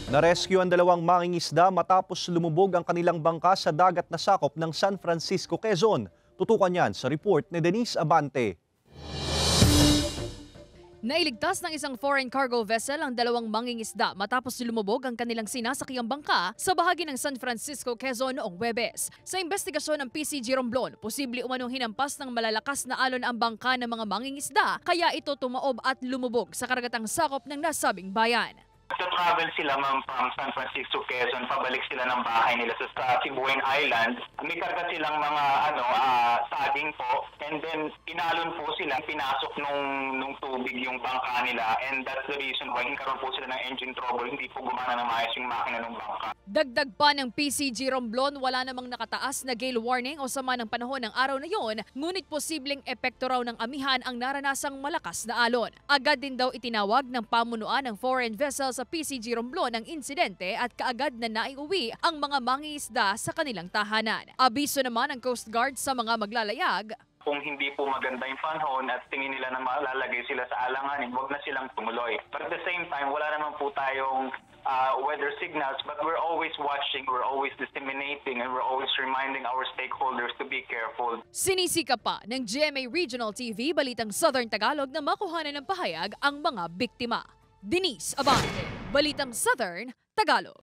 Narescue ang dalawang mangingisda matapos lumubog ang kanilang bangka sa dagat na sakop ng San Francisco, Quezon. Tutukan yan sa report ni Denise Abante. Nailigtas ng isang foreign cargo vessel ang dalawang mangingisda matapos lumubog ang kanilang sinasakyang bangka sa bahagi ng San Francisco, Quezon noong Huwebes. Sa investigasyon ng PCG Romblon, posible umanong hinampas ng malalakas na alon ang bangka ng mga mangingisda kaya ito tumaob at lumubog sa karagatang sakop ng nasabing bayan. Travel sila from San Francisco, Quezon, pabalik sila ng bahay nila sa Sibuyan Island. May karga silang mga saging po, and then inalon po sila, pinasok nung tubig yung bangka nila, and that's the reason why nagkaroon po sila ng engine trouble, hindi po gumana ng maayos yung makina ng bangka. Dagdag pa ng PCG Romblon, wala namang nakataas na gale warning o sama ng panahon ng araw na yon, ngunit posibleng epekto raw ng amihan ang naranasang malakas na alon. Agad din daw itinawag ng pamunuan ng foreign vessel sa PCG Romblon ang insidente at kaagad na naiuwi ang mga mangingisda sa kanilang tahanan. Abiso naman ng Coast Guard sa mga maglalayag. Kung hindi po maganda yung panahon at tingin nila na malalagay sila sa alanganin, huwag na silang tumuloy. But at the same time, wala naman po tayong weather signals, but we're always watching, we're always disseminating, and we're always reminding our stakeholders to be careful. Sinisika pa ng GMA Regional TV Balitang Southern Tagalog na makuhanan ng pahayag ang mga biktima. Denise Abante, Balitang Southern Tagalog.